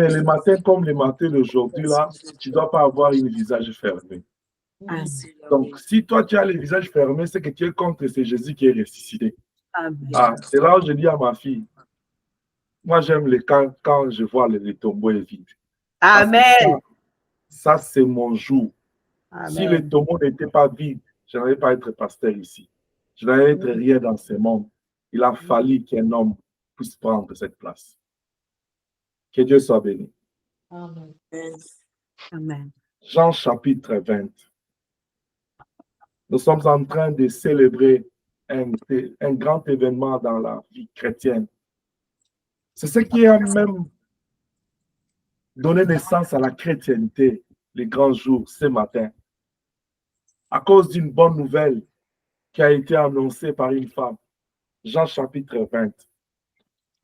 Mais les matins comme les matins d'aujourd'hui, là, tu ne dois pas avoir un visage fermé. Donc, si toi, tu as le visage fermé, c'est que tu es contre, c'est Jésus qui est ressuscité. C'est là où je dis à ma fille, moi, j'aime les quand je vois les tombeaux vides. Amen. Ça c'est mon jour. Amen. Si les tombeaux n'étaient pas vides, je n'allais pas être pasteur ici. Je n'allais être rien dans ce monde. Il a fallu qu'un homme puisse prendre cette place. Que Dieu soit béni. Amen. Amen. Jean chapitre 20. Nous sommes en train de célébrer un grand événement dans la vie chrétienne. C'est ce qui a même donné naissance à la chrétienté, les grands jours, ce matin, à cause d'une bonne nouvelle qui a été annoncée par une femme. Jean chapitre 20.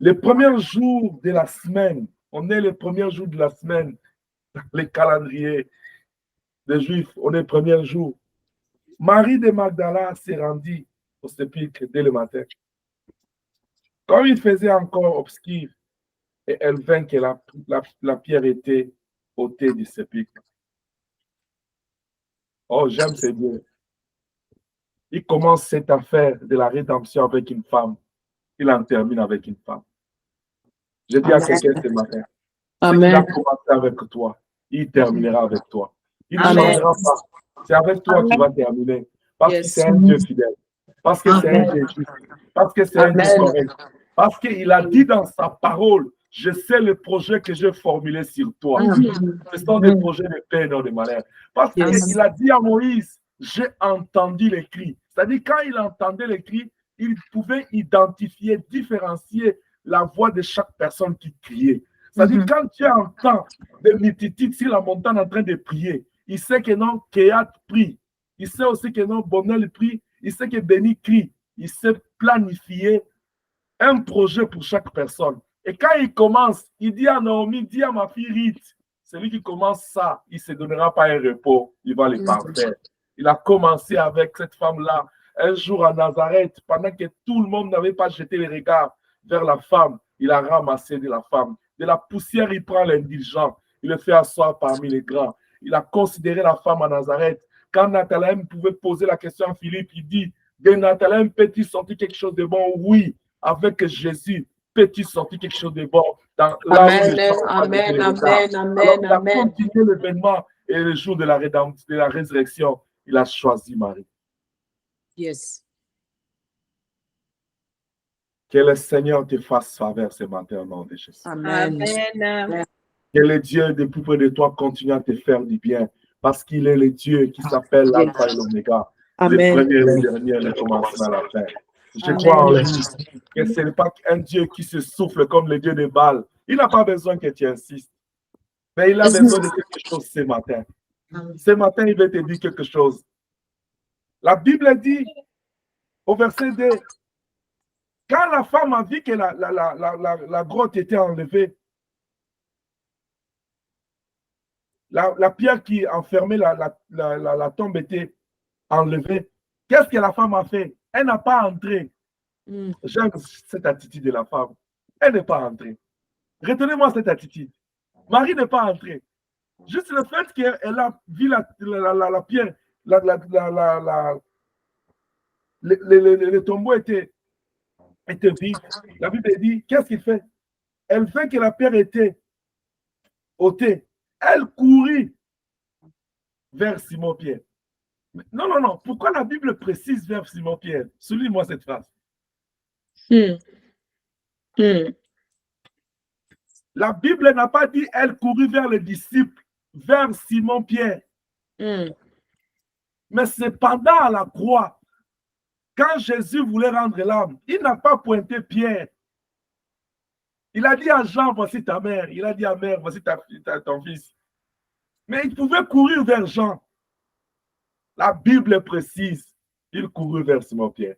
Les premiers jours de la semaine, on est les premiers jours de la semaine, les calendriers des Juifs, on est les premiers jours. Marie de Magdala s'est rendue au sépulcre dès le matin. Quand il faisait encore obscur, et elle vint que la pierre était ôtée du sépulcre. Oh, j'aime ce Dieu. Il commence cette affaire de la rédemption avec une femme. Il en termine avec une femme. Je dis à quelqu'un ce matin, ce qu'il a commencé avec toi, il terminera avec toi. Il ne changera pas. C'est avec toi qu'il va terminer. Parce que c'est un Dieu fidèle. Parce que c'est un Dieu juste. Parce que c'est un Dieu correct. Parce qu'il a dit dans sa parole, je sais le projet que j'ai formulé sur toi. Ce sont des projets de paix et non de malheur. Parce qu'il a dit à Moïse, j'ai entendu les cris. C'est-à-dire, quand il entendait les cris, il pouvait identifier, différencier la voix de chaque personne qui criait. C'est-à-dire, quand tu entends des multitudes sur la montagne en train de prier, il sait que non, Kéat prie. Il sait aussi que non, Bonel prie. Il sait que Béni crie. Il sait planifier un projet pour chaque personne. Et quand il commence, il dit à Naomi, dit à ma fille Rite, celui qui commence ça, il ne se donnera pas un repos, il va le parfaire. Il a commencé avec cette femme-là un jour à Nazareth, pendant que tout le monde n'avait pas jeté les regards vers la femme, il a ramassé de la femme. De la poussière, il prend l'indulgent, il le fait asseoir parmi les grands. Il a considéré la femme à Nazareth. Quand Nathanaël pouvait poser la question à Philippe, il dit, de Nathanaël peut-il sortir quelque chose de bon? Oui, avec Jésus, peux-tu sortir quelque chose de bon? Dans, là où les gens Amen. Alors, il a continué l'événement et le jour de la rédemption, de la résurrection, il a choisi Marie. Yes. Que le Seigneur te fasse faveur ce matin au nom de Jésus. Amen. Que le Dieu de plus près de toi continue à te faire du bien parce qu'il est le Dieu qui s'appelle l'Alpha et l'Oméga, le premier et le dernier, le commencement à la fin. Je crois en lui que ce n'est pas un Dieu qui se souffle comme le Dieu de Baal. Il n'a pas besoin que tu insistes, mais il a besoin de quelque chose ce matin. Ce matin, il veut te dire quelque chose. La Bible dit au verset 2, quand la femme a vu que la grotte était enlevée, la pierre qui enfermait la tombe était enlevée, qu'est-ce que la femme a fait? Elle n'a pas entré. J'aime cette attitude de la femme. Elle n'est pas entrée. Retenez-moi cette attitude. Marie n'est pas entrée. Juste le fait qu'elle a vu la pierre, le tombeau était vide. La Bible dit, qu'est-ce qu'il fait? Elle fait que la pierre était ôtée. Elle courut vers Simon-Pierre. Non. Pourquoi la Bible précise vers Simon-Pierre? Souligne-moi cette phrase. La Bible n'a pas dit elle courut vers les disciples, vers Simon-Pierre. Mais cependant, à la croix, quand Jésus voulait rendre l'âme, il n'a pas pointé Pierre. Il a dit à Jean, voici ta mère. Il a dit à mère, voici ton fils. Mais il pouvait courir vers Jean. La Bible précise, il courut vers Simon-Pierre.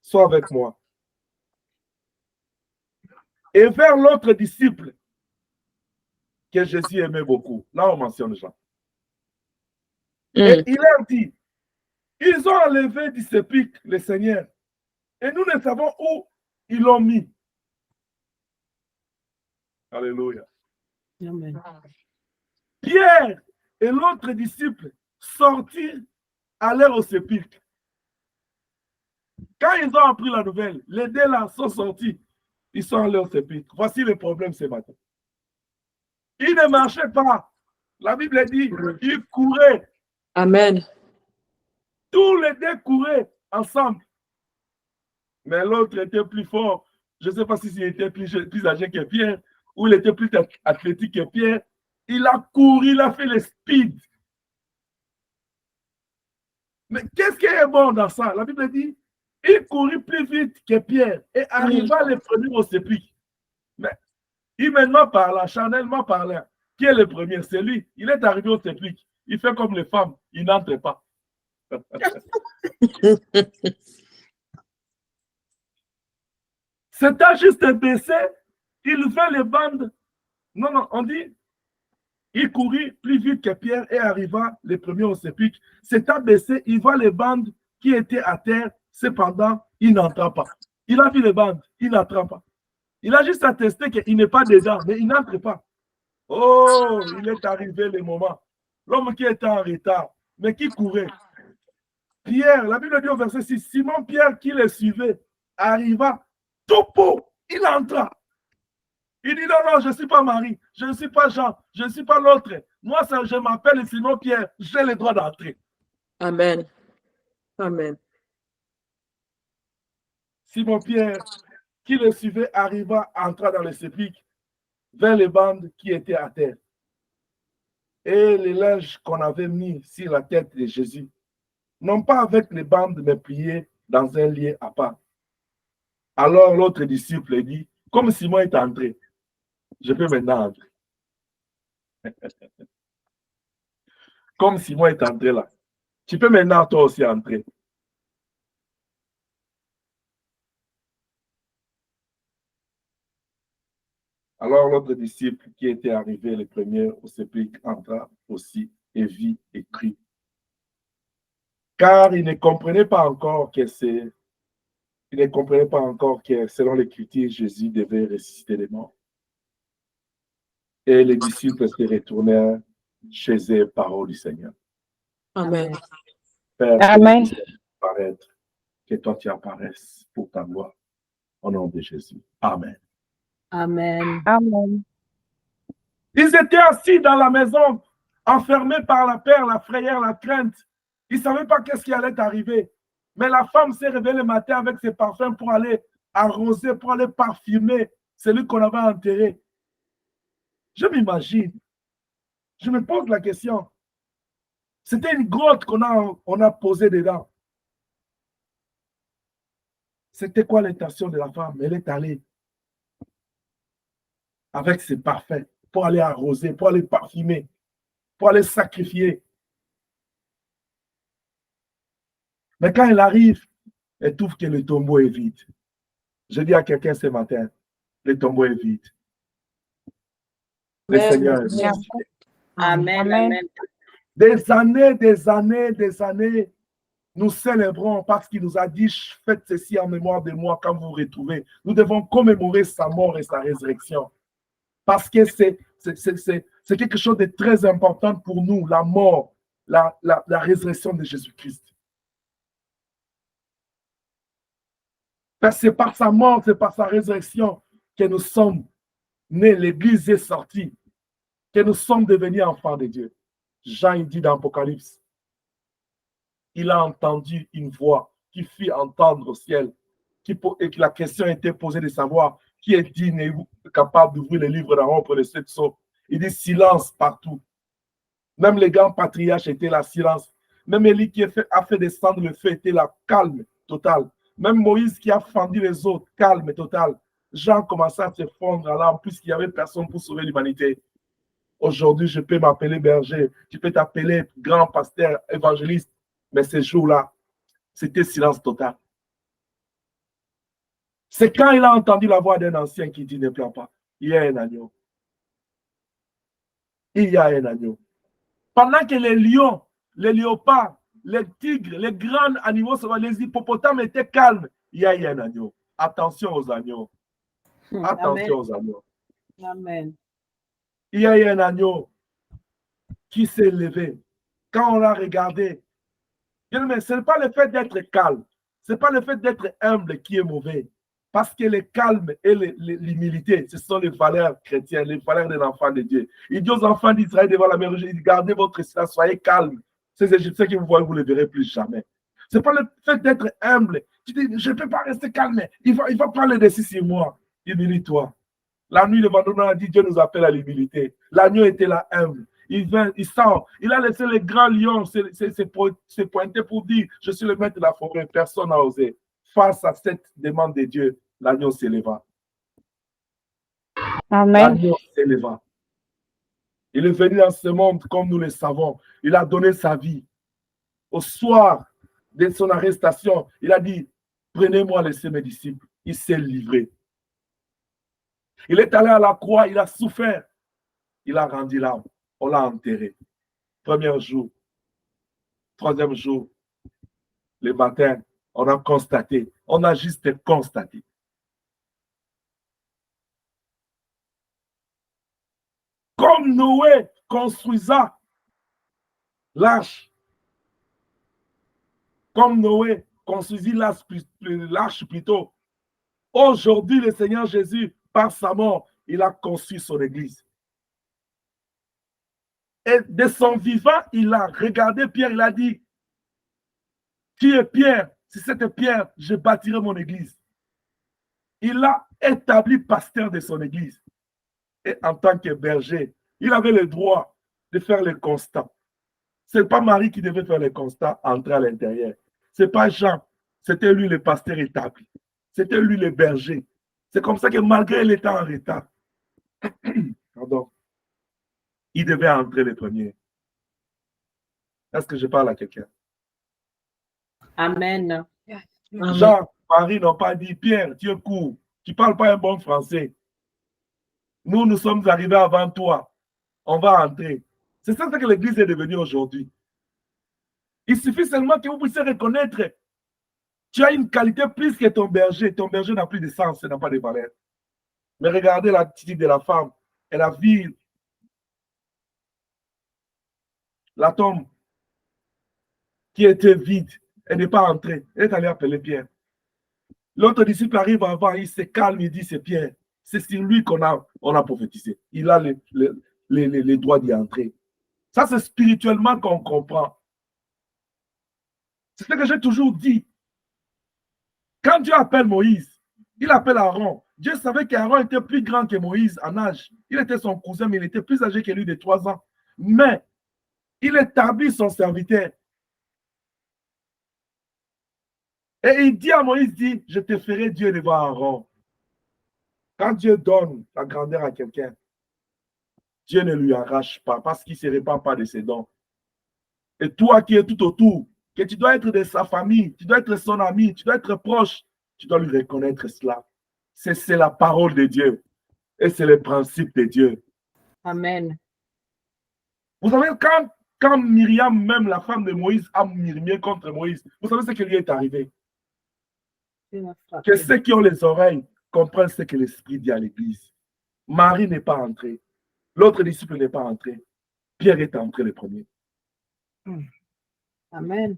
Sois avec moi. Et vers l'autre disciple que Jésus aimait beaucoup. Là, on mentionne Jean. Et il a dit, ils ont enlevé du sépulcre le Seigneur. Et nous ne savons où ils l'ont mis. Alléluia. Amen. Pierre et l'autre disciple sortirent, allèrent au sépulcre. Quand ils ont appris la nouvelle, les deux là sont sortis. Ils sont allés au sépulcre. Voici le problème ce matin. Ils ne marchaient pas. La Bible dit, ils couraient. Amen. Tous les deux couraient ensemble. Mais l'autre était plus fort. Je ne sais pas s'il était plus âgé que Pierre ou il était plus athlétique que Pierre. Il a couru, il a fait le speed. Mais qu'est-ce qui est bon dans ça? La Bible dit, il courut plus vite que Pierre et arriva le premier au sépulcre. Mais humainement parlant, charnellement parlant, qui est le premier? C'est lui. Il est arrivé au sépulcre. Il fait comme les femmes, il n'entre pas. C'est juste baissé, il fait les bandes. Non, on dit, il courut plus vite que Pierre et arriva le premier au sépulcre. C'est abaissé, il voit les bandes qui étaient à terre, cependant, il n'entra pas. Il a vu les bandes, il n'entra pas. Il a juste attesté qu'il n'est pas dedans, mais il n'entre pas. Oh, il est arrivé le moment. L'homme qui était en retard, mais qui courait. Pierre, la Bible dit au verset 6, Simon Pierre qui le suivait, arriva, tout pour, il entra. Il dit non, je ne suis pas Marie, je ne suis pas Jean, je ne suis pas l'autre. Moi, je m'appelle Simon Pierre, j'ai le droit d'entrer. Amen. Amen. Simon Pierre qui le suivait arriva, entra dans le sépulcre vers les bandes qui étaient à terre. Et les linges qu'on avait mis sur la tête de Jésus, non pas avec les bandes, mais pliés dans un lieu à part. Alors l'autre disciple dit, comme Simon est entré, je peux maintenant entrer. Comme Simon est entré là, tu peux maintenant toi aussi entrer. Alors l'autre disciple qui était arrivé le premier au sépulcre entra aussi et vit et crut. Car il ne comprenait pas encore que selon l'Écriture, Jésus devait ressusciter les morts. Et les disciples se retournèrent chez eux, parole du Seigneur. Amen. Père, Amen. Que toi tu apparaisses pour ta gloire. Au nom de Jésus. Amen. Amen. Amen. Ils étaient assis dans la maison, enfermés par la peur, la frayeur, la crainte. Ils ne savaient pas qu'est-ce qui allait arriver. Mais la femme s'est réveillée le matin avec ses parfums pour aller arroser, pour aller parfumer celui qu'on avait enterré. Je m'imagine. Je me pose la question. C'était une grotte qu'on a posée dedans. C'était quoi l'intention de la femme? Elle est allée avec ses parfums pour aller arroser, pour aller parfumer, pour aller sacrifier. Mais quand elle arrive, elle trouve que le tombeau est vide. Je dis à quelqu'un ce matin, le tombeau est vide. Le Seigneur est ressuscité. Amen. Amen. Amen. Des années, nous célébrons parce qu'il nous a dit, faites ceci en mémoire de moi quand vous vous retrouvez. Nous devons commémorer sa mort et sa résurrection. Parce que c'est quelque chose de très important pour nous, la mort, la résurrection de Jésus-Christ. C'est par sa mort, c'est par sa résurrection que nous sommes nés, l'Église est sortie, que nous sommes devenus enfants de Dieu. Jean il dit dans l'Apocalypse, il a entendu une voix qui fit entendre au ciel, et que la question était posée de savoir qui est digne et capable d'ouvrir les livres d'en haut pour les sept sceaux. Il dit silence partout. Même les grands patriarches étaient là, silence. Même Élie qui a fait descendre le feu était là, calme, total. Même Moïse qui a fendu les autres, calme, total. Jean commençait à se fondre à l'âme puisqu'il n'y avait personne pour sauver l'humanité. Aujourd'hui, je peux m'appeler berger, tu peux t'appeler grand pasteur, évangéliste, mais ces jours-là, c'était silence total. C'est quand il a entendu la voix d'un ancien qui dit ne pleure pas. Il y a un agneau. Il y a un agneau. Pendant que les lions, les léopards, les tigres, les grands animaux, les hippopotames étaient calmes, il y a un agneau. Attention aux agneaux. Attention aux agneaux. Amen. Il y a eu un agneau qui s'est levé. Quand on l'a regardé, mais ce n'est pas le fait d'être calme, ce n'est pas le fait d'être humble qui est mauvais. Parce que le calme et l'humilité, ce sont les valeurs chrétiennes, les valeurs de l'enfant de Dieu. Il dit aux enfants d'Israël devant la mer, il dit, gardez votre silence, soyez calmes. Ces Égyptiens qui vous voient, vous ne les verrez plus jamais. Ce n'est pas le fait d'être humble. Tu dis, je ne peux pas rester calme. Il va prendre le dessus sur moi. Humilie-toi. La nuit, le vendredi, on a dit, Dieu nous appelle à l'humilité. L'agneau était là humble. Il vient, il sort. Il a laissé les grands lions se pointer pour dire, je suis le maître de la forêt. Personne n'a osé. Face à cette demande de Dieu, l'agneau s'éleva. Amen. L'agneau s'éleva. Il est venu dans ce monde comme nous le savons. Il a donné sa vie. Au soir de son arrestation, il a dit, prenez-moi, laissez mes disciples. Il s'est livré. Il est allé à la croix, il a souffert. Il a rendu l'âme. On l'a enterré. Premier jour. Troisième jour. Le matin, on a constaté. On a juste constaté. Comme Noé construisa l'arche. Comme Noé construisit l'arche plutôt. Aujourd'hui, le Seigneur Jésus, par sa mort, il a construit son église. Et de son vivant, il a regardé Pierre, il a dit, qui est Pierre? Si c'était Pierre, je bâtirai mon église. Il a établi pasteur de son église. Et en tant que berger, il avait le droit de faire le constat. Ce n'est pas Marie qui devait faire le constat, entrer à l'intérieur. Ce n'est pas Jean, c'était lui le pasteur établi. C'était lui le berger. C'est comme ça que malgré l'état en retard, pardon, il devait entrer le premier. Est-ce que je parle à quelqu'un? Amen. Jean, Marie n'ont pas dit, Pierre, tu es court, tu ne parles pas un bon français. Nous sommes arrivés avant toi. On va entrer. C'est ça que l'Église est devenue aujourd'hui. Il suffit seulement que vous puissiez reconnaître, tu as une qualité plus que ton berger. Ton berger n'a plus de sens, n'a pas de valeur. Mais regardez l'attitude de la femme. Elle a vu la tombe qui était vide. Elle n'est pas entrée. Elle est allée appeler Pierre. L'autre disciple arrive avant, il se calme, il dit c'est Pierre. C'est sur lui qu'on a prophétisé. Il a les droits d'y entrer. Ça, c'est spirituellement qu'on comprend. C'est ce que j'ai toujours dit. Quand Dieu appelle Moïse, il appelle Aaron. Dieu savait qu'Aaron était plus grand que Moïse en âge. Il était son cousin, mais il était plus âgé que lui de 3 ans. Mais il établit son serviteur. Et il dit à Moïse, dit, je te ferai Dieu devant Aaron. Quand Dieu donne la grandeur à quelqu'un, Dieu ne lui arrache pas parce qu'il ne se répand pas de ses dons. Et toi qui es tout autour, que tu dois être de sa famille, tu dois être son ami, tu dois être proche, tu dois lui reconnaître cela. C'est la parole de Dieu. Et c'est le principe de Dieu. Amen. Vous savez, quand Myriam, même la femme de Moïse, a murmuré contre Moïse, vous savez ce qui lui est arrivé? Que ceux qui ont les oreilles comprennent ce que l'Esprit dit à l'Église. Marie n'est pas entrée. L'autre disciple n'est pas entré. Pierre est entré le premier. Amen.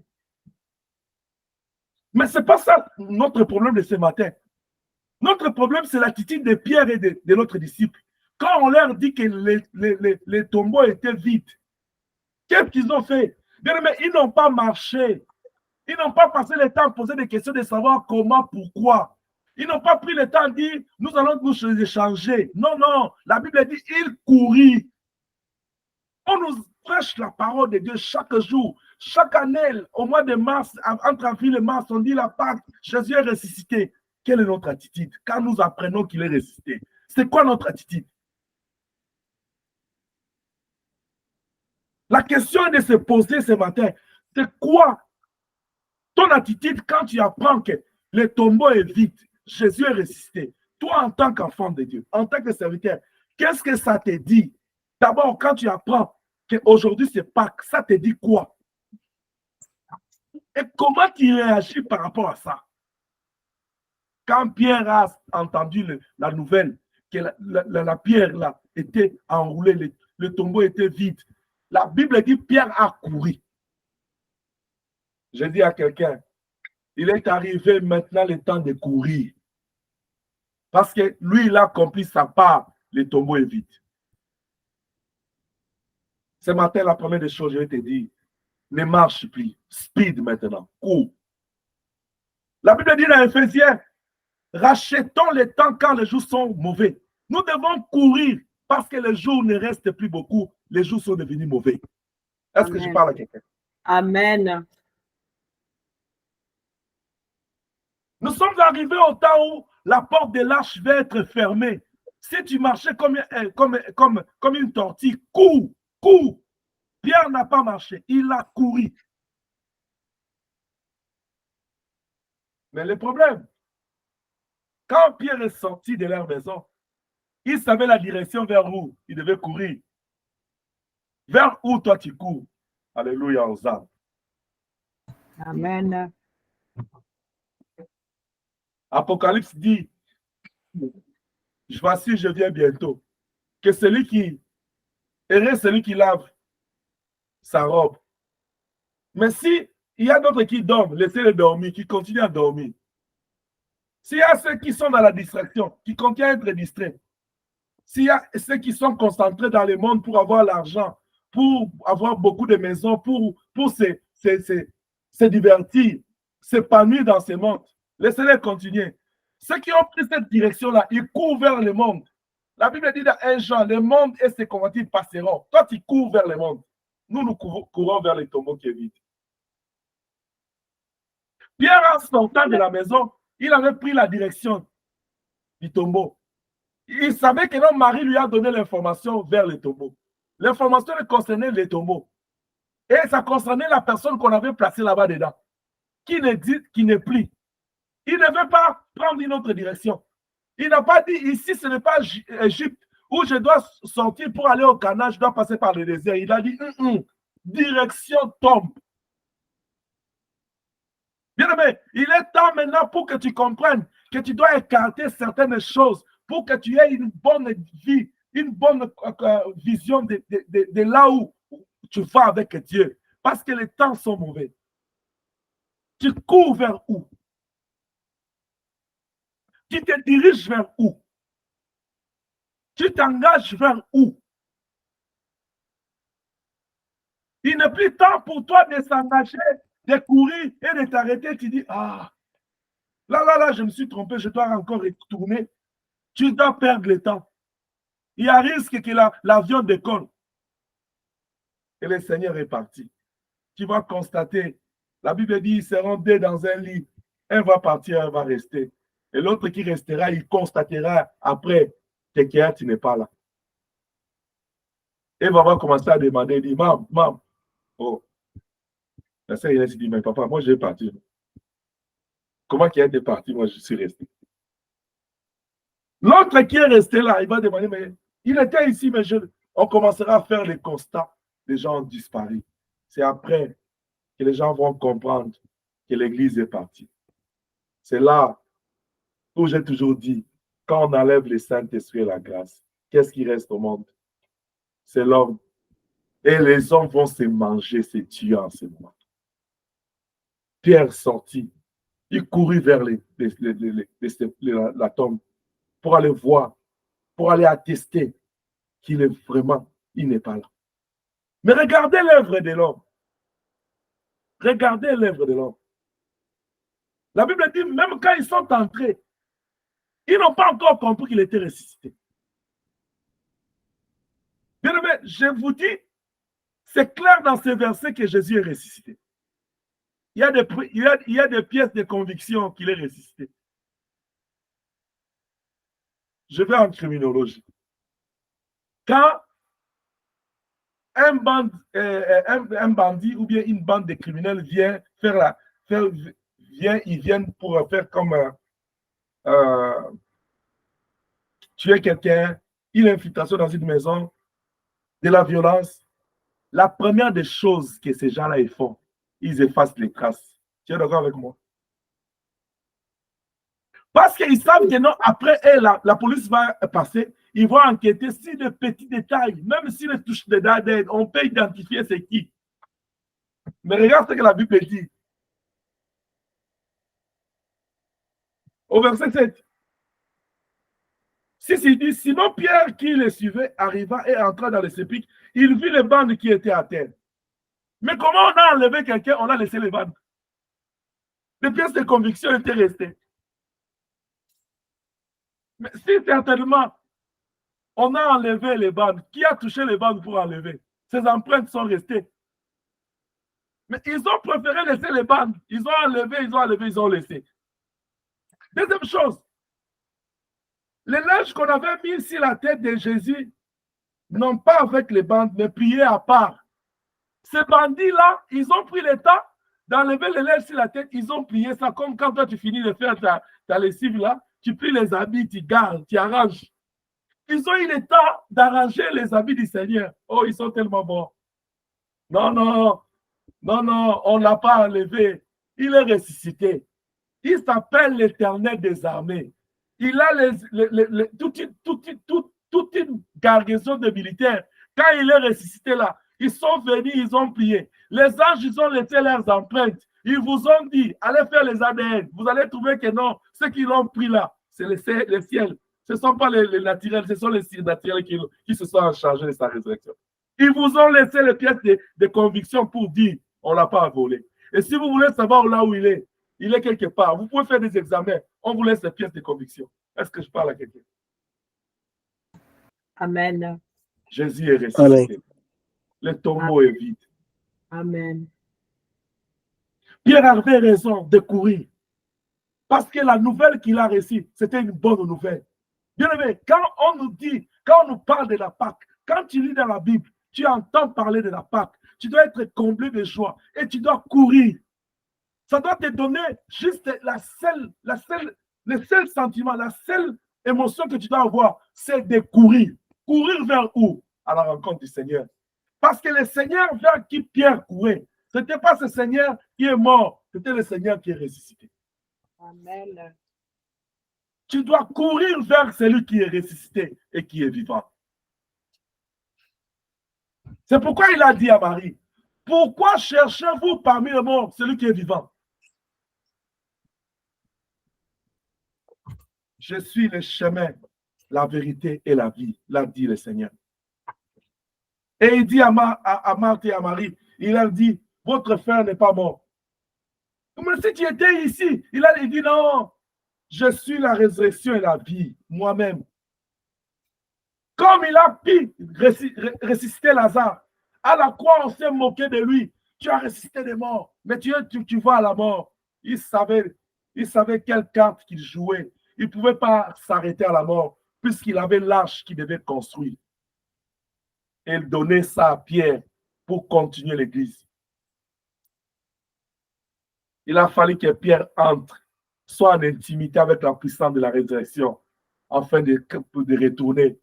Mais ce n'est pas ça notre problème de ce matin. Notre problème, c'est l'attitude de Pierre et de l'autre disciple. Quand on leur dit que les tombeaux étaient vides, qu'est-ce qu'ils ont fait? Bien, mais ils n'ont pas marché. Ils n'ont pas passé le temps à poser des questions de savoir comment, pourquoi. Ils n'ont pas pris le temps de dire, nous allons nous échanger. Non, non. La Bible dit, ils courent. On nous prêche la parole de Dieu chaque jour. Chaque année, au mois de mars, entre avril et mars, on dit la Pâque, Jésus est ressuscité. Quelle est notre attitude quand nous apprenons qu'il est ressuscité? C'est quoi notre attitude? La question est de se poser ce matin, c'est quoi ton attitude quand tu apprends que le tombeau est vide, Jésus est ressuscité? Toi, en tant qu'enfant de Dieu, en tant que serviteur, qu'est-ce que ça te dit? D'abord, quand tu apprends qu'aujourd'hui c'est Pâques, ça te dit quoi? Et comment tu réagis par rapport à ça? Quand Pierre a entendu la nouvelle que la pierre là était enroulée, le tombeau était vide. La Bible dit Pierre a couru. Je dis à quelqu'un, il est arrivé maintenant le temps de courir. Parce que lui, il a accompli sa part, le tombeau est vide. Ce matin, la première des choses, je vais te dire, ne marche plus. Speed maintenant. Cours. La Bible dit dans Éphésiens, rachetons le temps quand les jours sont mauvais. Nous devons courir parce que les jours ne restent plus beaucoup. Les jours sont devenus mauvais. Est-ce que je parle à quelqu'un? Amen. Nous sommes arrivés au temps où la porte de l'arche va être fermée. Si tu marchais comme une tortue, cours, cours. Pierre n'a pas marché, il a couru. Mais le problème, quand Pierre est sorti de leur maison, il savait la direction vers où il devait courir. Vers où toi tu cours? Alléluia aux âmes. Amen. Apocalypse dit, voici, je viens bientôt. Que celui qui heureux, celui qui lave sa robe. Mais si il y a d'autres qui dorment, laissez-les dormir, qui continuent à dormir. S'il y a ceux qui sont dans la distraction, qui continuent à être distraits, s'il y a ceux qui sont concentrés dans le monde pour avoir l'argent, pour avoir beaucoup de maisons, pour se divertir, s'épanouir dans ce monde, laissez-les continuer. Ceux qui ont pris cette direction-là, ils courent vers le monde. La Bible dit dans 1 Jean, le monde et ses convoitises passeront. Toi, tu cours vers le monde. Nous courons vers le tombeau qui est vide. Pierre, en sortant de la maison, il avait pris la direction du tombeau. Il savait que non, Marie lui a donné l'information vers le tombeau. L'information concernait le tombeau. Et ça concernait la personne qu'on avait placée là-bas dedans, qui n'est plus. Il ne veut pas prendre une autre direction. Il n'a pas dit, ici, ce n'est pas Égypte, où je dois sortir pour aller au Canaan, je dois passer par le désert. Il a dit, direction tombe. Bien aimé, il est temps maintenant pour que tu comprennes que tu dois écarter certaines choses pour que tu aies une bonne vie, une bonne vision de là où tu vas avec Dieu. Parce que les temps sont mauvais. Tu cours vers où? Tu te diriges vers où? Tu t'engages vers où? Il n'est plus temps pour toi de s'engager, de courir et de t'arrêter. Tu dis, ah, là, je me suis trompé, je dois encore retourner. Tu dois perdre le temps. Il y a risque que l'avion décolle. Et le Seigneur est parti. Tu vas constater, la Bible dit, ils seront deux dans un lit. Un va partir, un va rester. Et l'autre qui restera, il constatera après que tu n'es pas là. Et va commencer à demander, il dit, maman, oh. La sœur Inès dit, mais papa, moi je vais partir. Comment qui est parti? Moi je suis resté. L'autre qui est resté là, il va demander, mais il était ici, mais on commencera à faire les constats. Les gens ont disparu. C'est après que les gens vont comprendre que l'Église est partie. C'est là où j'ai toujours dit, quand on enlève le Saint-Esprit et la grâce, qu'est-ce qui reste au monde? C'est l'homme. Et les hommes vont se manger, se tuer en ce moment. Pierre sortit. Il courut vers la tombe pour aller voir, pour aller attester qu'il est vraiment, il n'est pas là. Mais regardez l'œuvre de l'homme. Regardez l'œuvre de l'homme. La Bible dit, même quand ils sont entrés, ils n'ont pas encore compris qu'il était ressuscité. Bien aimé, je vous dis, c'est clair dans ce verset que Jésus est ressuscité. Il y a des pièces de conviction qu'il est ressuscité. Je vais en criminologie. Quand un bandit ou bien une bande de criminels vient ils viennent pour faire comme tuer quelqu'un, une infiltration dans une maison, de la violence. La première des choses que ces gens-là font, ils effacent les traces. Tu es d'accord avec moi? Parce qu'ils savent que non, après, la police va passer, ils vont enquêter sur de petits détails, même si les touches de d'aide, on peut identifier c'est qui. Mais regarde ce que la Bible dit. Au verset 7. Il dit, sinon Pierre qui les suivait arriva et entra dans le sépulcre, il vit les bandes qui étaient à terre. Mais comment on a enlevé quelqu'un, on a laissé les bandes? Les pièces de conviction étaient restées. Mais si certainement on a enlevé les bandes, qui a touché les bandes pour enlever? Ces empreintes sont restées. Mais ils ont préféré laisser les bandes. Ils ont enlevé, ils ont laissé. Deuxième chose, les linges qu'on avait mis sur la tête de Jésus, non pas avec les bandes, mais pliés à part. Ces bandits-là, ils ont pris le temps d'enlever les linges sur la tête, ils ont plié ça, comme quand toi tu finis de faire ta lessive là, tu plies les habits, tu gardes, tu arranges. Ils ont eu le temps d'arranger les habits du Seigneur. Oh, ils sont tellement bons. Non, non, non, non, on ne l'a pas enlevé. Il est ressuscité. Il s'appelle l'Éternel des armées. Il a toute une garnison de militaires. Quand il est ressuscité là, ils sont venus, ils ont prié. Les anges, ils ont laissé leurs empreintes. Ils vous ont dit, allez faire les ADN. Vous allez trouver que non, ceux qui l'ont pris là, c'est le ciel. Ce ne sont pas les naturels, ce sont les naturels qui se sont chargés de sa résurrection. Ils vous ont laissé les pièces de conviction pour dire, on ne l'a pas volé. Et si vous voulez savoir là où il est quelque part. Vous pouvez faire des examens. On vous laisse les pièces de conviction. Est-ce que je parle à quelqu'un? Amen. Jésus est ressuscité. Amen. Le tombeau est vide. Amen. Pierre avait raison de courir. Parce que la nouvelle qu'il a reçue, c'était une bonne nouvelle. Bien aimé, quand on nous dit, quand on nous parle de la Pâque, quand tu lis dans la Bible, tu entends parler de la Pâque, tu dois être comblé de joie et tu dois courir. Ça doit te donner juste le seul sentiment, la seule émotion que tu dois avoir, c'est de courir. Courir vers où? À la rencontre du Seigneur. Parce que le Seigneur vers qui Pierre courait, ce n'était pas ce Seigneur qui est mort, c'était le Seigneur qui est ressuscité. Amen. Tu dois courir vers celui qui est ressuscité et qui est vivant. C'est pourquoi il a dit à Marie, pourquoi cherchez-vous parmi les morts celui qui est vivant? Je suis le chemin, la vérité et la vie, l'a dit le Seigneur. Et il dit à Marthe et à Marie, il leur dit, votre frère n'est pas mort. Mais si tu étais ici, il dit non, je suis la résurrection et la vie, moi-même. Comme il a pu ressusciter Lazare, à la croix on s'est moqué de lui. Tu as ressuscité des morts, mais tu vas à la mort. Il savait quelle carte qu'il jouait. Il ne pouvait pas s'arrêter à la mort, puisqu'il avait l'arche qu'il devait construire. Et il donnait ça à Pierre pour continuer l'église. Il a fallu que Pierre entre, soit en intimité avec la puissance de la résurrection, afin de retourner.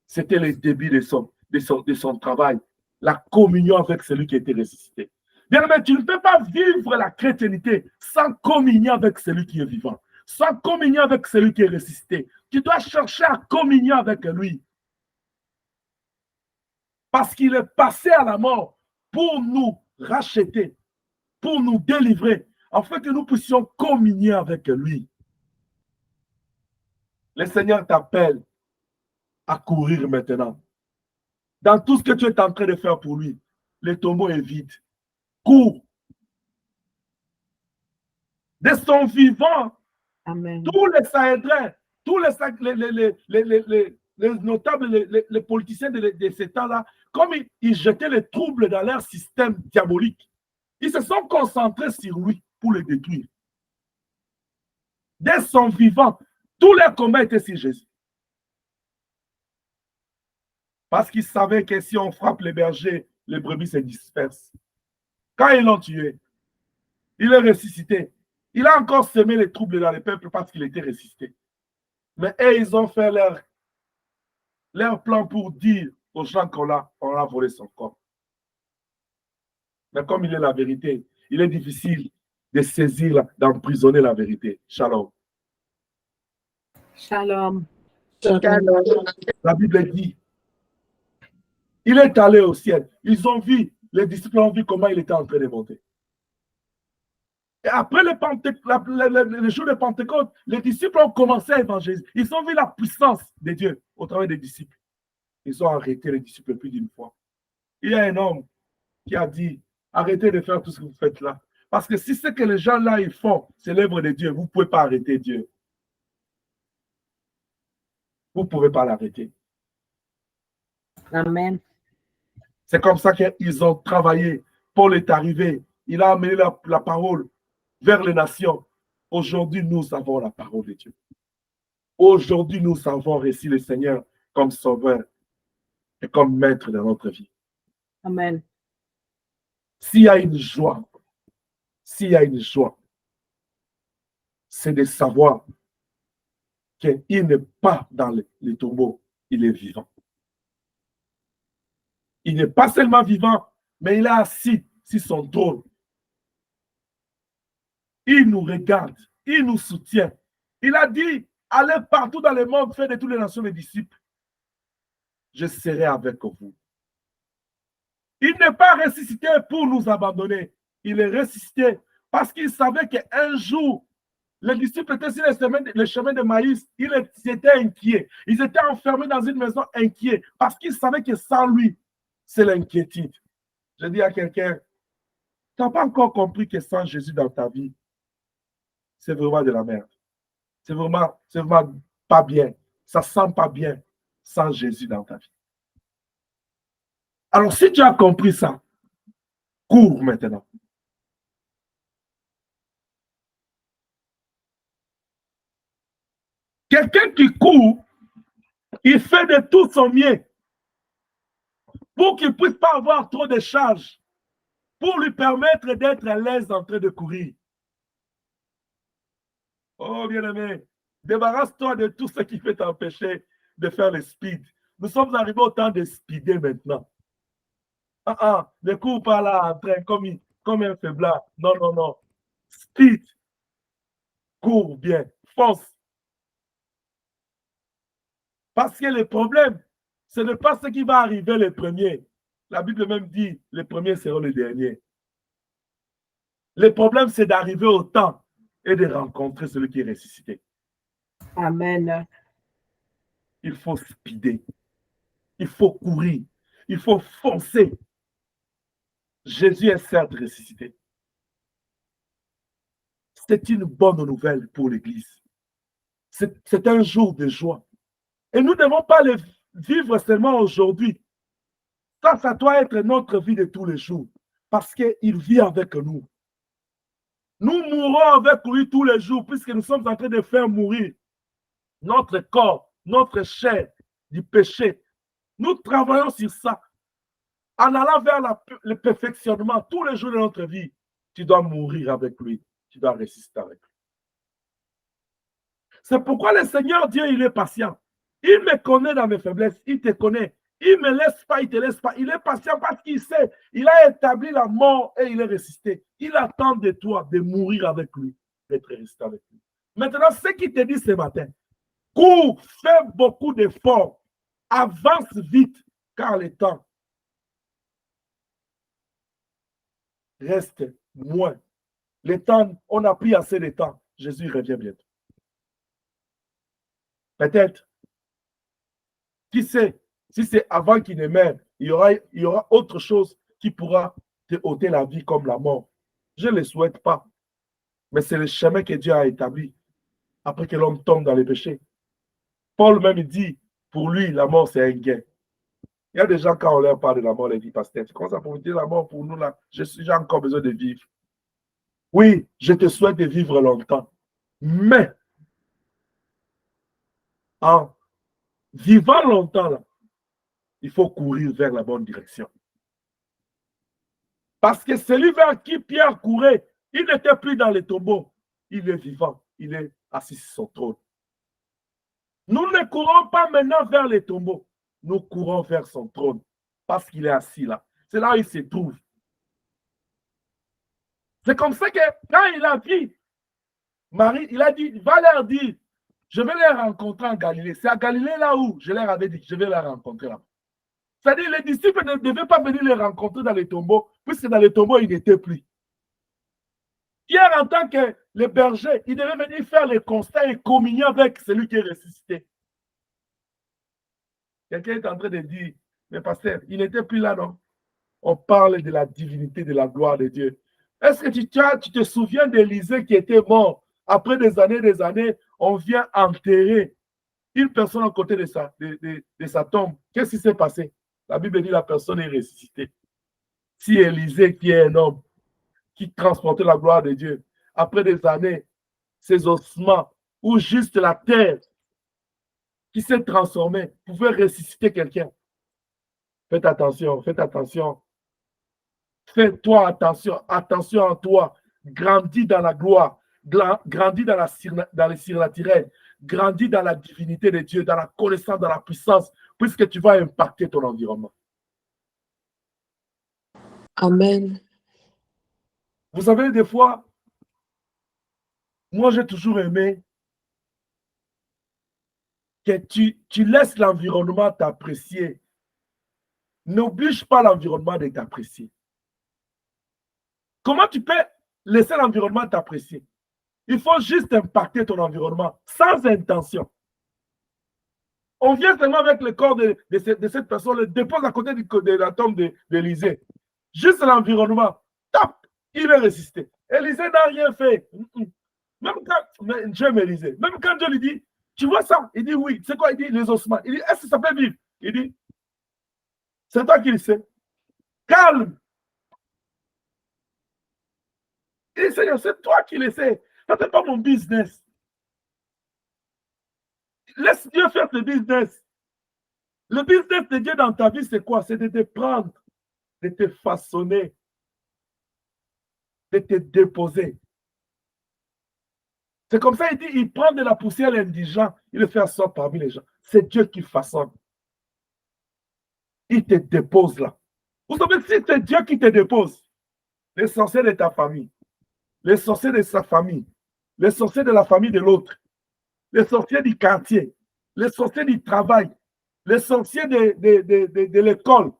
C'était le début de son travail, la communion avec celui qui était ressuscité. Bien aimé, tu ne peux pas vivre la chrétienté sans communion avec celui qui est vivant, sans communion avec celui qui est ressuscité. Tu dois chercher à communier avec lui. Parce qu'il est passé à la mort pour nous racheter, pour nous délivrer, afin que nous puissions communier avec lui. Le Seigneur t'appelle à courir maintenant. Dans tout ce que tu es en train de faire pour lui, le tombeau est vide. Cours. De son vivant, Amen. tous les Sahédrins, tous les notables, les politiciens de ces temps-là, comme ils jetaient les troubles dans leur système diabolique, ils se sont concentrés sur lui pour le détruire. Dès son vivant, tous leurs combats étaient sur Jésus. Parce qu'ils savaient que si on frappe les bergers, les brebis se dispersent. Quand ils l'ont tué, il est ressuscité. Il a encore semé les troubles dans les peuples parce qu'il était ressuscité. Mais ils ont fait leur plan pour dire aux gens qu'on a volé son corps. Mais comme il est la vérité, il est difficile de saisir, d'emprisonner la vérité. Shalom. Shalom. Shalom. La Bible dit, il est allé au ciel. Ils ont vu, les disciples ont vu comment il était en train de monter. Et après le jour de Pentecôte, les disciples ont commencé à évangéliser. Ils ont vu la puissance de Dieu au travers des disciples. Ils ont arrêté les disciples plus d'une fois. Il y a un homme qui a dit, arrêtez de faire tout ce que vous faites là. Parce que si ce que les gens là ils font, c'est l'œuvre de Dieu, vous ne pouvez pas arrêter Dieu. Vous ne pouvez pas l'arrêter. Amen. C'est comme ça qu'ils ont travaillé. Paul est arrivé. Il a amené la parole vers les nations. Aujourd'hui, nous avons la parole de Dieu. Aujourd'hui, nous avons reçu le Seigneur comme sauveur et comme maître de notre vie. Amen. S'il y a une joie, c'est de savoir qu'il n'est pas dans les tombeaux, il est vivant. Il n'est pas seulement vivant, mais il est assis sur son trône. Il nous regarde, il nous soutient. Il a dit, allez partout dans le monde, faites de toutes les nations mes disciples. Je serai avec vous. Il n'est pas ressuscité pour nous abandonner. Il est ressuscité parce qu'il savait qu'un jour, les disciples étaient sur le chemin de Maïs. Ils étaient inquiets. Ils étaient enfermés dans une maison inquiets parce qu'ils savaient que sans lui, c'est l'inquiétude. Je dis à quelqu'un, tu n'as pas encore compris que sans Jésus dans ta vie, c'est vraiment de la merde. C'est vraiment pas bien. Ça ne sent pas bien sans Jésus dans ta vie. Alors, si tu as compris ça, cours maintenant. Quelqu'un qui court, il fait de tout son mieux pour qu'il ne puisse pas avoir trop de charges, pour lui permettre d'être à l'aise en train de courir. Oh, bien-aimé, débarrasse-toi de tout ce qui fait t'empêcher de faire le speed. Nous sommes arrivés au temps de speeder maintenant. Ne cours pas là en train comme un faiblard. Non, non, non. Speed. Cours bien. Fonce. Parce que le problème, ce n'est pas ce qui va arriver le premier. La Bible même dit, les premiers seront les derniers. Le problème, c'est d'arriver au temps et de rencontrer celui qui est ressuscité. Amen. Il faut speeder. Il faut courir. Il faut foncer. Jésus est certes ressuscité. C'est une bonne nouvelle pour l'Église. C'est un jour de joie. Et nous ne devons pas le vivre seulement aujourd'hui. Ça doit être notre vie de tous les jours. Parce qu'il vit avec nous. Nous mourrons avec lui tous les jours puisque nous sommes en train de faire mourir notre corps, notre chair du péché. Nous travaillons sur ça. En allant vers le perfectionnement tous les jours de notre vie, tu dois mourir avec lui. Tu dois résister avec lui. C'est pourquoi le Seigneur Dieu, il est patient. Il me connaît dans mes faiblesses. Il te connaît. Il ne me laisse pas, il ne te laisse pas. Il est patient parce qu'il sait. Il a établi la mort et il est résisté. Il attend de toi de mourir avec lui, d'être résisté avec lui. Maintenant, ce qu'il te dit ce matin, cours, fais beaucoup d'efforts, avance vite, car le temps reste moins. Le temps, on a pris assez de temps. Jésus revient bientôt. Peut-être, qui sait, si c'est avant qu'il ne meure, il y aura autre chose qui pourra te ôter la vie comme la mort. Je ne le souhaite pas. Mais c'est le chemin que Dieu a établi après que l'homme tombe dans les péchés. Paul même dit, pour lui, la mort, c'est un gain. Il y a des gens, quand on leur parle de la mort, les vies pasteur, tu commences à profiter de la mort pour nous, là. J'ai encore besoin de vivre. Oui, je te souhaite de vivre longtemps. Mais, en vivant longtemps, là, il faut courir vers la bonne direction. Parce que celui vers qui Pierre courait, il n'était plus dans les tombeaux. Il est vivant. Il est assis sur son trône. Nous ne courons pas maintenant vers les tombeaux. Nous courons vers son trône. Parce qu'il est assis là. C'est là où il se trouve. C'est comme ça que quand il a vu Marie, il a dit, va leur dire Je vais les rencontrer en Galilée. C'est à Galilée là où je leur avais dit que je vais les rencontrer là. C'est-à-dire les disciples ne devaient pas venir les rencontrer dans les tombeaux, puisque dans les tombeaux, ils n'étaient plus. Pierre, en tant que le berger, il devait venir faire les constats et communier avec celui qui est ressuscité. Quelqu'un est en train de dire, mais pasteur, il n'était plus là, non? On parle de la divinité, de la gloire de Dieu. Est-ce que tu te souviens d'Élisée qui était mort? Après des années, on vient enterrer une personne à côté de sa tombe. Qu'est-ce qui s'est passé? La Bible dit que la personne est ressuscitée. Si Élisée, qui est un homme, qui transportait la gloire de Dieu, après des années, ses ossements, ou juste la terre qui s'est transformée, pouvait ressusciter quelqu'un. Faites attention, faites attention. Fais-toi attention, attention à toi. Grandis dans la gloire, grandis dans les surnaturels, grandis dans la divinité de Dieu, dans la connaissance, dans la puissance, puisque tu vas impacter ton environnement. Amen. Vous savez, des fois, moi j'ai toujours aimé que tu laisses l'environnement t'apprécier. N'oblige pas l'environnement de t'apprécier. Comment tu peux laisser l'environnement t'apprécier? Il faut juste impacter ton environnement sans intention. On vient seulement avec le corps de cette personne, le dépose à côté de la tombe d'Élisée. Juste l'environnement. Top! Il est résisté. Élisée n'a rien fait. Même quand, j'aime Élisée. Même quand Dieu lui dit, tu vois ça? Il dit oui. C'est quoi? Il dit les ossements. Il dit, est-ce que ça peut vivre? Il dit, c'est toi qui le sais. Calme. Il dit, Seigneur, c'est toi qui le sais. Ça, c'est pas mon business. Laisse Dieu faire le business. Le business de Dieu dans ta vie, c'est quoi? C'est de te prendre, de te façonner, de te déposer. C'est comme ça, il dit, il prend de la poussière indigent, il le fait asseoir parmi les gens. C'est Dieu qui façonne. Il te dépose là. Vous savez, si c'est Dieu qui te dépose, les sorciers de ta famille, les sorciers de sa famille, les sorciers de la famille de l'autre, les sorciers du quartier, les sorciers du travail, les sorciers de l'école,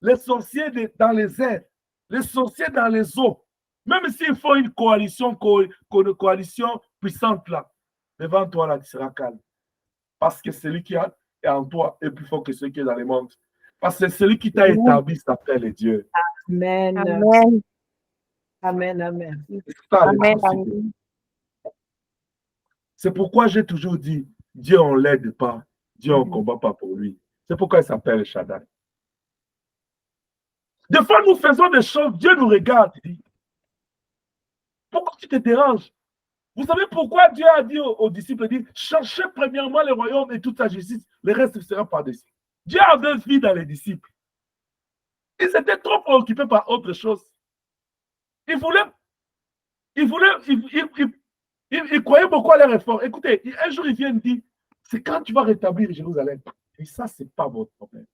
les sorciers dans les airs, les sorciers dans les eaux, même s'il faut une coalition puissante là, devant toi là, tu seras calme. Parce que celui qui est en toi est plus fort que celui qui est dans les mondes. Parce que celui qui t'a établi s'appelle Dieu. Amen. Amen. Amen. Amen. Amen. C'est pourquoi j'ai toujours dit, Dieu on l'aide pas, Dieu on combat pas pour lui. C'est pourquoi il s'appelle Shaddai. Des fois, nous faisons des choses, Dieu nous regarde. Il dit, pourquoi tu te déranges? Vous savez pourquoi Dieu a dit aux disciples, il dit, cherchez premièrement le royaume et toute sa justice, le reste sera par-dessus. Dieu avait vu dans les disciples. Ils étaient trop préoccupés par autre chose. Ils croyaient beaucoup à leur effort. Écoutez, un jour, ils viennent dire, c'est quand tu vas rétablir Jérusalem. Et ça, ce n'est pas votre problème.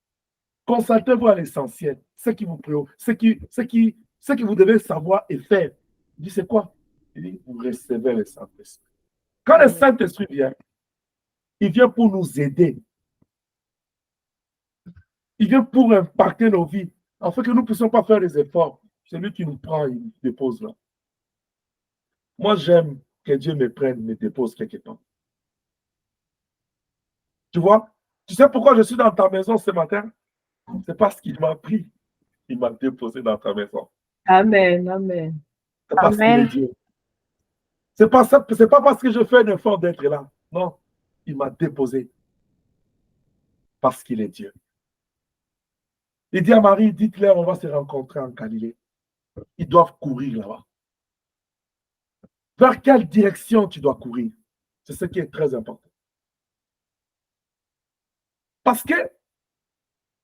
Concentrez-vous à l'essentiel, ce qui vous préoccupe, ce que vous devez savoir et faire. Il dit, c'est quoi? Il dit, vous recevez le Saint-Esprit. Quand le Saint-Esprit vient, il vient pour nous aider. Il vient pour impacter nos vies, afin que nous ne puissions pas faire des efforts. C'est lui qui nous prend, il nous dépose là. Moi, j'aime que Dieu me prenne, me dépose quelque temps. Tu vois? Tu sais pourquoi je suis dans ta maison ce matin? C'est parce qu'il m'a pris. Il m'a déposé dans ta maison. Amen. Amen. C'est parce qu'il est Dieu. C'est pas parce que je fais un effort d'être là. Non. Il m'a déposé. Parce qu'il est Dieu. Il dit à Marie, dites-leur, on va se rencontrer en Galilée. Ils doivent courir là-bas. Vers quelle direction tu dois courir? C'est ce qui est très important. Parce que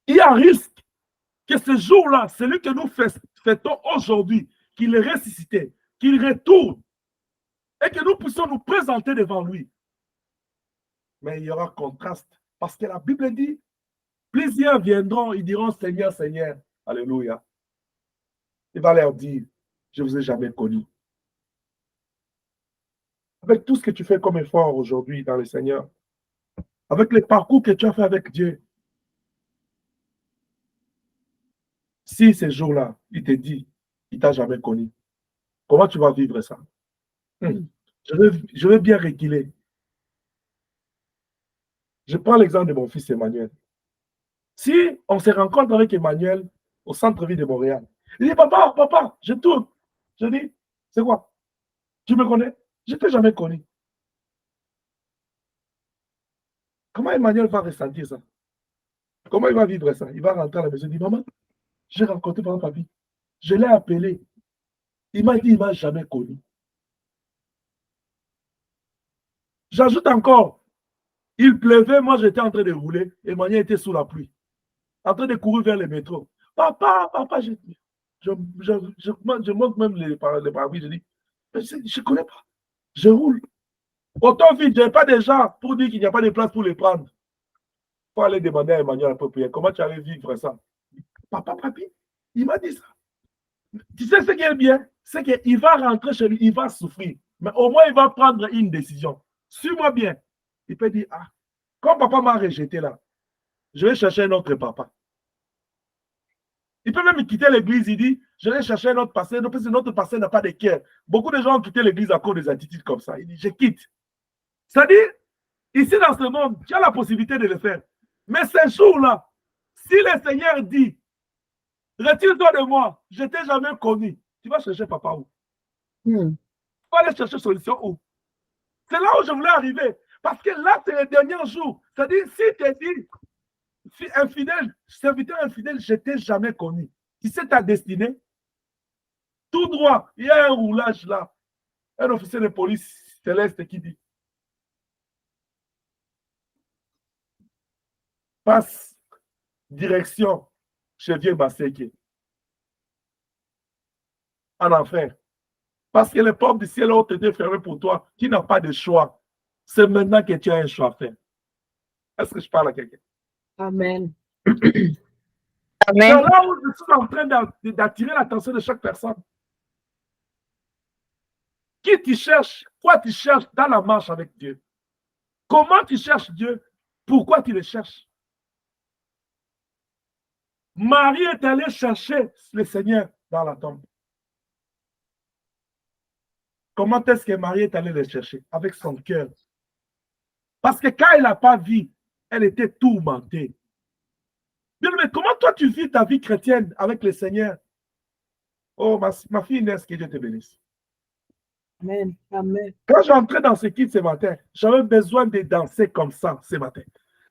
il y a un risque que ce jour-là, celui que nous fêtons aujourd'hui, qu'il est ressuscité, qu'il retourne et que nous puissions nous présenter devant lui. Mais il y aura contraste. Parce que la Bible dit, plusieurs viendront, ils diront Seigneur, Seigneur. Alléluia. Il va leur dire, je ne vous ai jamais connu. avec tout ce que tu fais comme effort aujourd'hui dans le Seigneur, avec les parcours que tu as fait avec Dieu, si ces jours-là, il te dit, il ne t'a jamais connu, comment tu vas vivre ça? Je vais bien reculer. Je prends l'exemple de mon fils Emmanuel. Si on se rencontre avec Emmanuel au centre-ville de Montréal, il dit, papa, papa, je tourne. Je dis, c'est quoi? Tu me connais? Je ne t'ai jamais connu. Comment Emmanuel va ressentir ça? Comment il va vivre ça? Il va rentrer à la maison et dire, maman, j'ai rencontré papa, papi. Je l'ai appelé. Il m'a dit, il ne m'a jamais connu. J'ajoute encore, il pleuvait, moi j'étais en train de rouler, Emmanuel était sous la pluie, en train de courir vers le métro. Papa, papa, je monte même les parapluies, je dis, mais je ne connais pas, je roule. Autant vite, je n'ai pas de gens pour dire qu'il n'y a pas de place pour les prendre. Il faut aller demander à Emmanuel approprié, comment tu allais vivre ça? Papa, papi, il m'a dit ça. Tu sais ce qui est bien? C'est qu'il va rentrer chez lui, il va souffrir, mais au moins il va prendre une décision. Suis-moi bien. Il peut dire, ah, comme papa m'a rejeté là, je vais chercher un autre papa. Il peut même quitter l'église, il dit, je vais chercher un autre pasteur, parce que notre pasteur n'a pas de cœur. Beaucoup de gens ont quitté l'église à cause des attitudes comme ça. Il dit, je quitte. C'est-à-dire, ici dans ce monde, tu as la possibilité de le faire. Mais ces jours-là, si le Seigneur dit, retire-toi de moi, je ne t'ai jamais connu, tu vas chercher papa où? Tu vas aller chercher solution où? C'est là où je voulais arriver. Parce que là, c'est le dernier jour. C'est-à-dire, si tu es dit, infidèle, serviteur infidèle, je ne t'ai jamais connu. Tu sais ta destinée? Tout droit, il y a un roulage là. Un officier de police céleste qui dit, passe direction chez Vieux Basseke. En enfer. Parce que les portes du ciel ont été fermées pour toi. Tu n'as pas de choix. C'est maintenant que tu as un choix à faire. Est-ce que je parle à quelqu'un? Amen. Amen. C'est là où je suis en train d'attirer l'attention de chaque personne. Qui tu cherches? Quoi tu cherches dans la marche avec Dieu? Comment tu cherches Dieu? Pourquoi tu le cherches? Marie est allée chercher le Seigneur dans la tombe. Comment est-ce que Marie est allée le chercher? Avec son cœur. Parce que quand elle n'a pas vu, elle était tourmentée. Mais comment toi tu vis ta vie chrétienne avec le Seigneur? Oh, ma fille Inès, que Dieu te bénisse. Amen. Amen. Quand j'entrais dans ce kit ce matin, j'avais besoin de danser comme ça ce matin.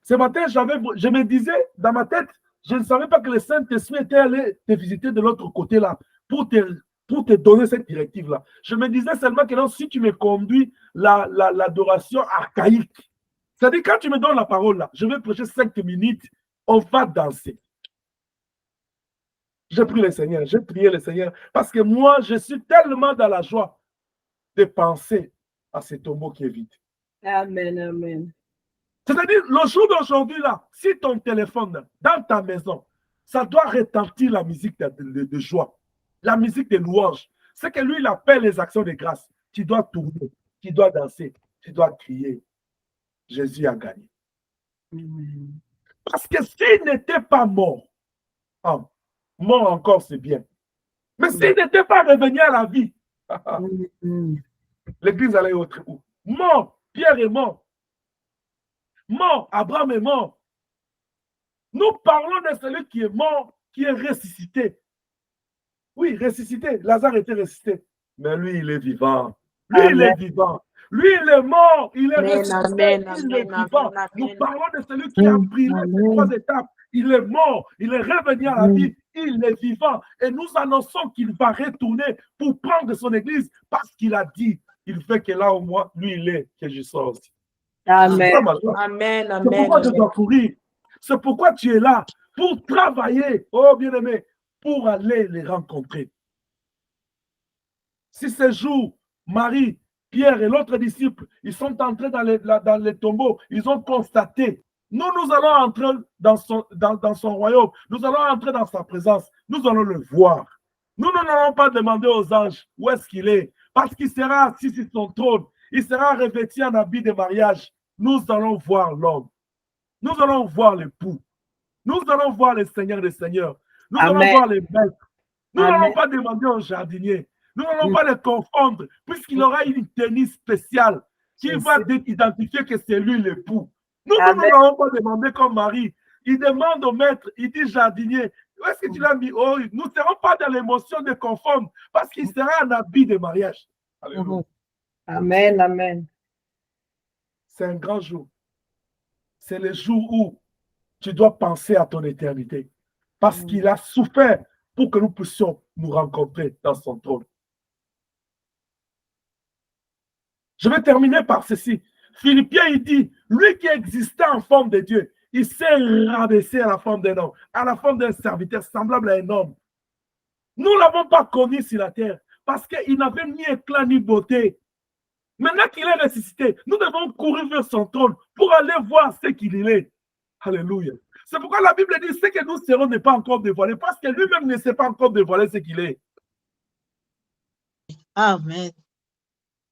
Ce matin, je me disais dans ma tête, je ne savais pas que le Saint-Esprit était allé te visiter de l'autre côté là pour te donner cette directive-là. Je me disais seulement que non, si tu me conduis l'adoration archaïque, c'est-à-dire quand tu me donnes la parole là, je vais prêcher 5 minutes, on va danser. J'ai prié le Seigneur, j'ai prié le Seigneur, parce que moi, je suis tellement dans la joie de penser à ce tombeau qui est vide. Amen. Amen. C'est-à-dire, le jour d'aujourd'hui, là, si ton téléphone, dans ta maison, ça doit retentir la musique de joie, la musique de louange. C'est que lui, il appelle les actions de grâce. Tu dois tourner, tu dois danser, tu dois crier. Jésus a gagné. Amen. Parce que s'il n'était pas mort, mort encore, c'est bien. Mais s'il n'était pas revenu à la vie, l'église allait autre où? Mort, Pierre est mort. Mort, Abraham est mort. Nous parlons de celui qui est mort, qui est ressuscité. Oui, ressuscité. Lazare était ressuscité. Mais lui, il est vivant. Lui, il est vivant. Lui, il est mort. Il est ressuscité. Il est vivant. Nous parlons de celui qui a pris les 3 étapes. Il est mort. Il est revenu à la vie. Il est vivant. Et nous annonçons qu'il va retourner pour prendre son église parce qu'il a dit, il fait que là au moins, lui, il est, que je sois aussi. Amen. Amen. C'est pourquoi je dois courir. C'est pourquoi tu es là, pour travailler, oh bien-aimé, pour aller les rencontrer. Si ces jours, Marie, Pierre et l'autre disciple, ils sont entrés dans les tombeaux, ils ont constaté, nous allons entrer dans son royaume, nous allons entrer dans sa présence, nous allons le voir. Nous n'allons pas demander aux anges où est-ce qu'il est, parce qu'il sera assis sur son trône. il sera revêtu en habit de mariage. Nous allons voir l'homme. Nous allons voir l'époux. Nous allons voir le Seigneur des Seigneurs. Nous allons Amen. voir les maîtres. Nous Amen. n'allons pas demander au jardinier. Nous n'allons pas les confondre, puisqu'il aura une tenue spéciale qui va identifier que c'est lui l'époux. Nous n'allons pas demander comme Marie. Il demande au maître, il dit jardinier, où est-ce que tu l'as mis? Oh, nous ne serons pas dans l'émotion de confondre, parce qu'il sera en habit de mariage. Alléluia. Amen, amen. C'est un grand jour. C'est le jour où tu dois penser à ton éternité. Parce qu'il a souffert pour que nous puissions nous rencontrer dans son trône. Je vais terminer par ceci. Philippiens, il dit, lui qui existait en forme de Dieu, il s'est rabaissé à la forme d'un homme, à la forme d'un serviteur semblable à un homme. Nous ne l'avons pas connu sur la terre parce qu'il n'avait ni éclat ni beauté. Maintenant qu'il est ressuscité, nous devons courir vers son trône pour aller voir ce qu'il est. Alléluia. C'est pourquoi la Bible dit ce que nous serons n'est pas encore dévoilé parce que lui-même ne sait pas encore dévoiler ce qu'il est. Amen.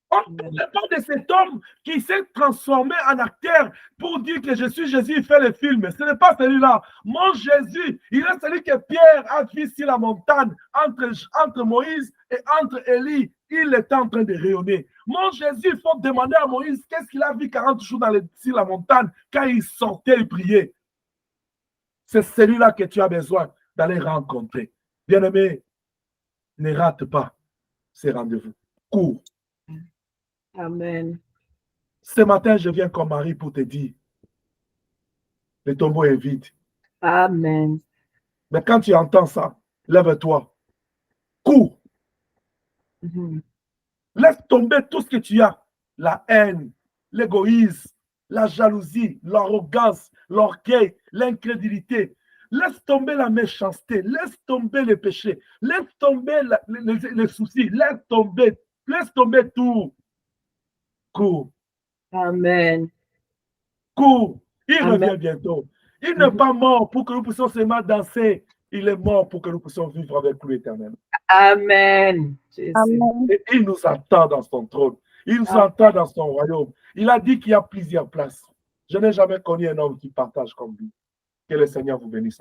On ne parle pas de cet homme qui s'est transformé en acteur pour dire que je suis Jésus, il fait le film. Ce n'est pas celui-là. Mon Jésus, il est celui que Pierre a vu sur la montagne entre Moïse et entre Élie. Il était en train de rayonner. Mon Jésus, il faut demander à Moïse qu'est-ce qu'il a vu 40 jours sur la montagne quand il sortait et priait. C'est celui-là que tu as besoin d'aller rencontrer. Bien-aimé, ne rate pas ces rendez-vous. Cours. Amen. Ce matin, je viens comme Marie pour te dire, le tombeau est vide. Amen. Mais quand tu entends ça, lève-toi. Cours. Laisse tomber tout ce que tu as. La haine, l'égoïsme, la jalousie, l'arrogance, l'orgueil, l'incrédulité. Laisse tomber la méchanceté. Laisse tomber les péchés. Laisse tomber les soucis. Laisse tomber tout. Cours. Amen. Cours. Il Amen. revient bientôt. Il n'est pas mort pour que nous puissions seulement danser. Il est mort pour que nous puissions vivre avec lui éternellement. Amen. Amen. Et il nous attend dans son trône. Il nous attend dans son royaume. Il a dit qu'il y a plusieurs places. Je n'ai jamais connu un homme qui partage comme lui. Que le Seigneur vous bénisse.